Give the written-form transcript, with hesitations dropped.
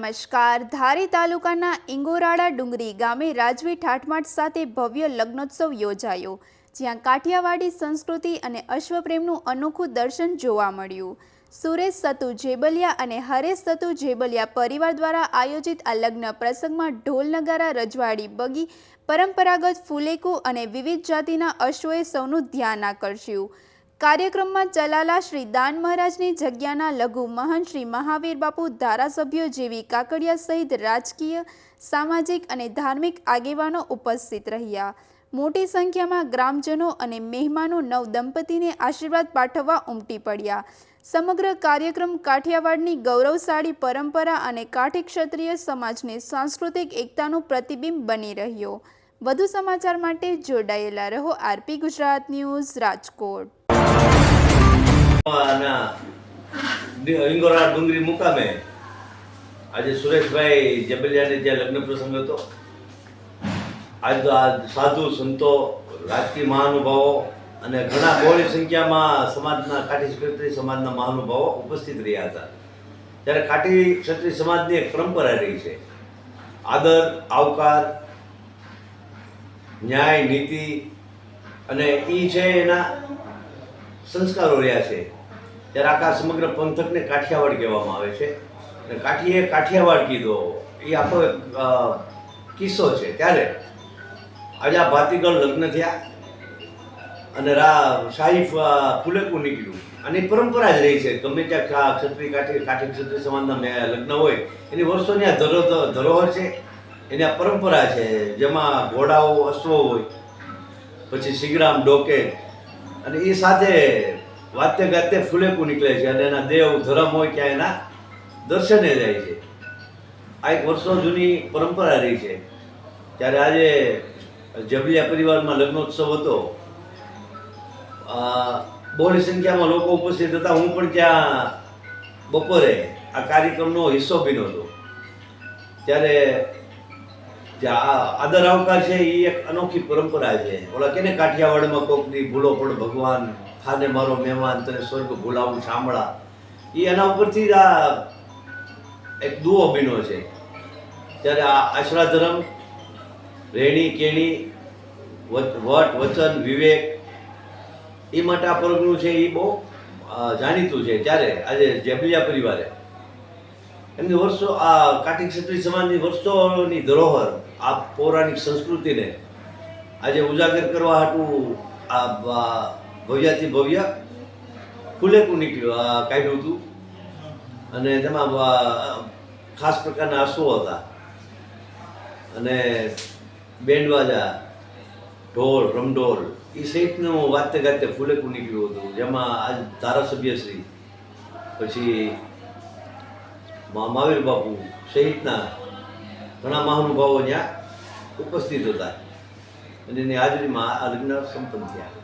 નમસ્કાર. ધારી તાલુકાના ઇંગોરાળા ડુંગરી ગામે રાજવી ઠાઠમાટ સાથે ભવ્ય લગ્નોત્સવ યોજાયો, જ્યાં કાઠિયાવાડી સંસ્કૃતિ અને અશ્વપ્રેમનું અનોખું દર્શન જોવા મળ્યું. સુરેશ સતુ જેબલિયા અને હરેશ સતુ જેબલિયા પરિવાર દ્વારા આયોજિત આ લગ્ન પ્રસંગમાં ઢોલ નગારા, રજવાડી, બગી, પરંપરાગત ફુલેકુ અને વિવિધ જાતિના અશ્વોએ સૌનું ધ્યાન આકર્ષ્યું. કાર્યક્રમમાં ચલાલા શ્રી દાન મહારાજની જગ્યાના લઘુ મહંત શ્રી મહાવીર બાપુ, ધારાસભ્યો જેવી કાકડિયા સહિત રાજકીય, સામાજિક અને ધાર્મિક આગેવાનો ઉપસ્થિત રહ્યા. મોટી સંખ્યામાં ગ્રામજનો અને મહેમાનો નવ દંપતીને આશીર્વાદ પાઠવવા ઉમટી પડ્યા. સમગ્ર કાર્યક્રમ કાઠિયાવાડની ગૌરવશાળી પરંપરા અને કાઠી ક્ષત્રિય સમાજની સાંસ્કૃતિક એકતાનું પ્રતિબિંબ બની રહ્યો. વધુ સમાચાર માટે જોડાયેલા રહો આરપી ગુજરાત ન્યૂઝ, રાજકોટ. ઇંગોરાળા ડુંગરી મુકામે આજે સુરેશભાઈ જેબલિયાને જ્યાં લગ્ન પ્રસંગ હતો, આજ સાધુ સંતો, રાજકીય મહાનુભાવો અને ઘણા બહોળી સંખ્યામાં સમાજના કાઠી ક્ષત્રિય સમાજના મહાનુભાવો ઉપસ્થિત રહ્યા હતા. ત્યારે કાઠી ક્ષત્રિય સમાજની એક પરંપરા રહી છે, આદર, આવકાર, ન્યાય, નીતિ અને એ છે એના સંસ્કારો રહ્યા છે. ત્યારે આખા સમગ્ર પંથકને કાઠિયાવાડ કહેવામાં આવે છે. અને કાઠીએ કાઠિયાવાડ કીધો એ આખો એક કિસ્સો છે. ત્યારે આજે આ ભાતીગળ લગ્ન થયા અને શાહી ફુલેકું નીકળ્યું અને પરંપરા જ રહી છે. ગમે ત્યાં ક્ષત્રિય કાઠી ક્ષત્રિય સમાજના લગ્ન હોય એની વર્ષોની આ ધરોહર છે, એની આ પરંપરા છે. જેમાં ઘોડાઓ, અશ્વો હોય, પછી સિગરામ, ડોકે અને એ સાથે વાતે ગાતે ફુલેકું નીકળે છે અને એના દેવ ધર્મ હોય ત્યાં એના દર્શને જાય છે. આ એક વર્ષો જૂની પરંપરા રહી છે. ત્યારે આજે જેબલિયા પરિવારમાં લગ્નોત્સવ હતો. બહોળી સંખ્યામાં લોકો ઉપસ્થિત હતા. હું પણ ત્યાં બપોરે આ કાર્યક્રમનો હિસ્સો બન્યો હતો. ત્યારે જે આદર આવકાર છે એ એક અનોખી પરંપરા છે. ઓલા કેને કાઠિયાવાડમાં કોકની ભૂલો પણ ભગવાન, ખાને મારો મહેમાન, તને સ્વર્ગ ભૂલાવું શામળા, એ એના ઉપરથી જ આ એક દુઓ બન્યો છે. ત્યારે આ આશરા ધર્મ, રહેણી કેણી, વટ વચન, વિવેક, એ માટે આ પરગનું છે એ બહુ જાણીતું છે. ત્યારે આજે જેબલિયા પરિવારે એમની વર્ષો આ કાઠી ક્ષત્રિય સમાજની વર્ષોની ધરોહર, આ પૌરાણિક સંસ્કૃતિને આજે ઉજાગર કરવા હાટું આ ભવ્યાથી ભવ્ય ફુલેકું કાઢ્યું હતું. અને તેમાં ખાસ પ્રકારના અશ્વો હતા અને બેન્ડવાજા, ઢોલ, રમઢોલ એ સહિતનું વાતે ગાતે ફુલેકું નીકળ્યું હતું. જેમાં આજ ધારાસભ્યશ્રી, પછી મહાવીર બાપુ સહિતના ઘણા મહાનુભાવો ત્યાં ઉપસ્થિત હતા અને એની હાજરીમાં આ લગ્ન સંપન્ન થયા.